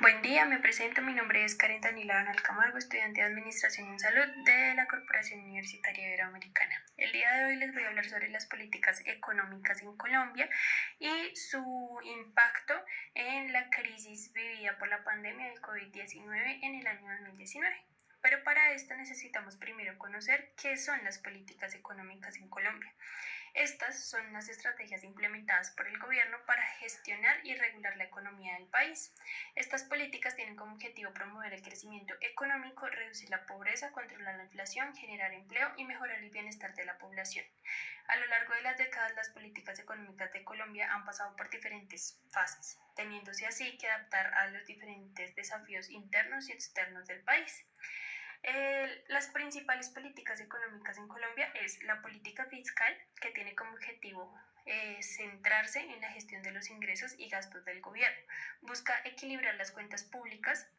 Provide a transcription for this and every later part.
Buen día, me presento. Mi nombre es Karen Daniela Donal Camargo, estudiante de Administración en Salud de la Corporación Universitaria Iberoamericana. El día de hoy les voy a hablar sobre las políticas económicas en Colombia y su impacto en la crisis vivida por la pandemia del COVID-19 en el año 2019. Pero para esto necesitamos primero conocer qué son las políticas económicas en Colombia. Estas son las estrategias implementadas por el gobierno para gestionar y regular la economía del país. Estas políticas tienen como objetivo promover el crecimiento económico, reducir la pobreza, controlar la inflación, generar empleo y mejorar el bienestar de la población. A lo largo de las décadas, las políticas económicas de Colombia han pasado por diferentes fases, teniéndose así que adaptar a los diferentes desafíos internos y externos del país. Las principales políticas económicas en Colombia es la política fiscal, que tiene como objetivo centrarse en la gestión de los ingresos y gastos del gobierno. Busca equilibrar las cuentas públicas,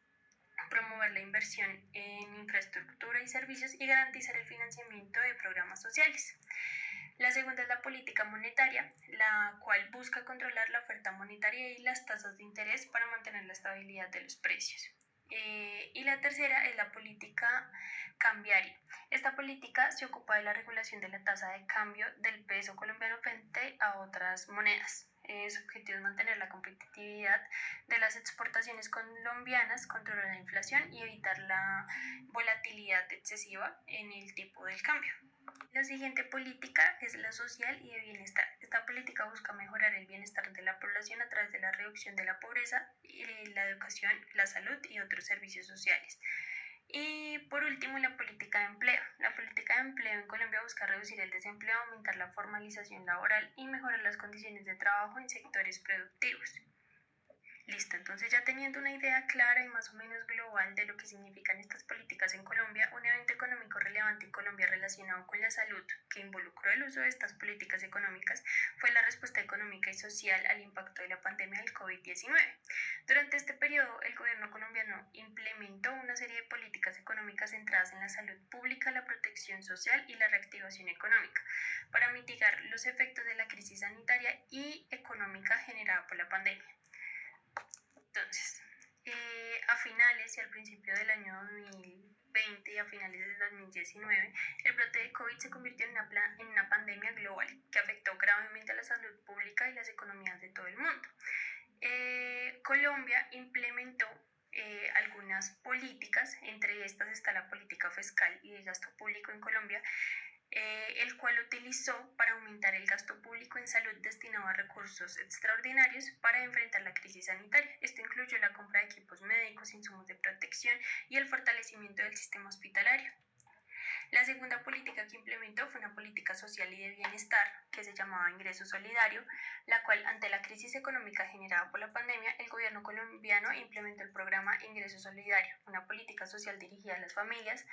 promover la inversión en infraestructura y servicios y garantizar el financiamiento de programas sociales. La segunda es la política monetaria, la cual busca controlar la oferta monetaria y las tasas de interés para mantener la estabilidad de los precios. Y la tercera es la política cambiaria. Esta política se ocupa de la regulación de la tasa de cambio del peso colombiano frente a otras monedas. Su objetivo es mantener la competitividad de las exportaciones colombianas, controlar la inflación y evitar la volatilidad excesiva en el tipo del cambio. La siguiente política es la social y de bienestar. Esta política busca mejorar el bienestar de la población a través de la reducción de la pobreza, y la educación, la salud y otros servicios sociales. Y por último, la política de empleo. La política de empleo en Colombia busca reducir el desempleo, aumentar la formalización laboral y mejorar las condiciones de trabajo en sectores productivos. Listo, entonces ya teniendo una idea clara y más o menos global de lo que significan estas políticas en Colombia, un evento económico relevante en Colombia relacionado con la salud que involucró el uso de estas políticas económicas fue la respuesta económica y social al impacto de la pandemia del COVID-19. Durante este periodo, el gobierno colombiano implementó una serie de políticas económicas centradas en la salud pública, la protección social y la reactivación económica para mitigar los efectos de la crisis sanitaria y económica generada por la pandemia. Entonces, a finales y al principio del año 2020 y a finales del 2019, el brote de COVID se convirtió en una pandemia global que afectó gravemente a la salud pública y las economías de todo el mundo. Colombia implementó algunas políticas, entre estas está la política fiscal y de gasto público en Colombia, el cual utilizó para aumentar el gasto público en salud destinado a recursos extraordinarios para enfrentar la crisis sanitaria. Esto incluyó la compra de equipos médicos, insumos de protección y el fortalecimiento del sistema hospitalario. La segunda política que implementó fue una política social y de bienestar que se llamaba Ingreso Solidario, la cual, ante la crisis económica generada por la pandemia, el gobierno colombiano implementó el programa Ingreso Solidario, una política social dirigida a las familias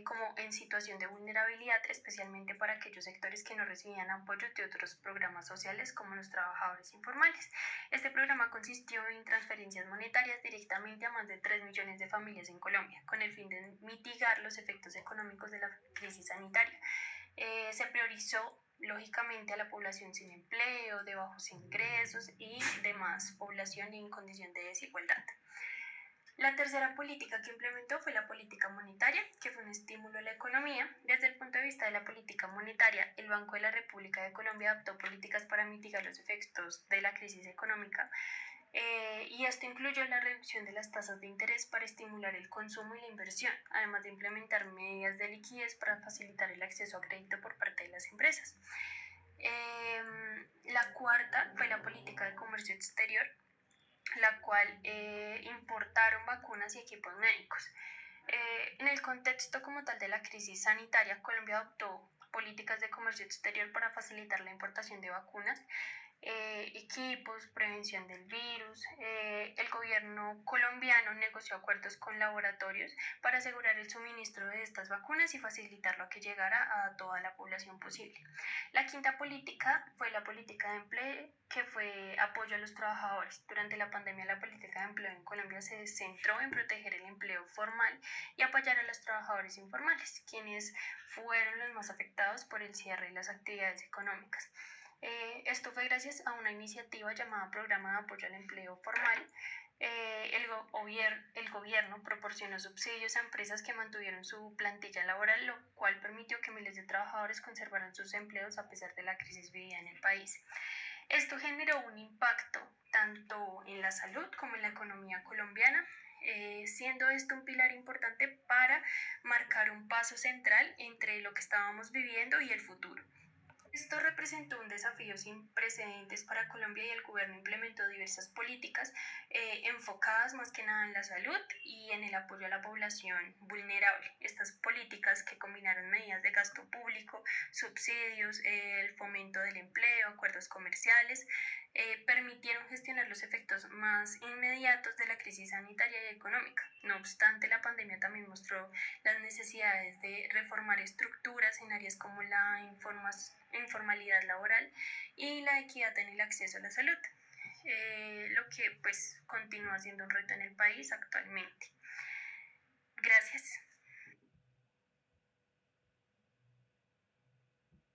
como en situación de vulnerabilidad, especialmente para aquellos sectores que no recibían apoyo de otros programas sociales como los trabajadores informales. Este programa consistió en transferencias monetarias directamente a más de 3 millones de familias en Colombia, con el fin de mitigar los efectos económicos de la crisis sanitaria. Se priorizó lógicamente a la población sin empleo, de bajos ingresos y demás población en condición de desigualdad. La tercera política que implementó fue la política monetaria, que fue un estímulo a la economía. Desde el punto de vista de la política monetaria, el Banco de la República de Colombia adoptó políticas para mitigar los efectos de la crisis económica, y esto incluyó la reducción de las tasas de interés para estimular el consumo y la inversión, además de implementar medidas de liquidez para facilitar el acceso a crédito por parte de las empresas. La cuarta fue la política de comercio exterior, la cual importaron vacunas y equipos médicos. En el contexto como tal de la crisis sanitaria, Colombia adoptó políticas de comercio exterior para facilitar la importación de vacunas, equipos, prevención del virus. El gobierno colombiano negoció acuerdos con laboratorios para asegurar el suministro de estas vacunas y facilitarlo a que llegara a toda la población posible. La quinta política fue la política de empleo, que fue apoyo a los trabajadores. Durante la pandemia, la política de empleo en Colombia se centró en proteger el empleo formal y apoyar a los trabajadores informales, quienes fueron los más afectados por el cierre de las actividades económicas. Esto fue gracias a una iniciativa llamada Programa de Apoyo al Empleo Formal. El gobierno proporcionó subsidios a empresas que mantuvieron su plantilla laboral, lo cual permitió que miles de trabajadores conservaran sus empleos a pesar de la crisis vivida en el país. Esto generó un impacto tanto en la salud como en la economía colombiana, siendo esto un pilar importante para marcar un paso central entre lo que estábamos viviendo y el futuro. Esto representó un desafío sin precedentes para Colombia y el gobierno implementó diversas políticas enfocadas más que nada en la salud y en el apoyo a la población vulnerable. Estas políticas que combinaron medidas de gasto público, subsidios, el fomento del empleo, acuerdos comerciales, permitieron gestionar los efectos más inmediatos de la crisis sanitaria y económica. No obstante, la pandemia también mostró las necesidades de reformar estructuras en áreas como la informalidad laboral y la equidad en el acceso a la salud, lo que pues continúa siendo un reto en el país actualmente.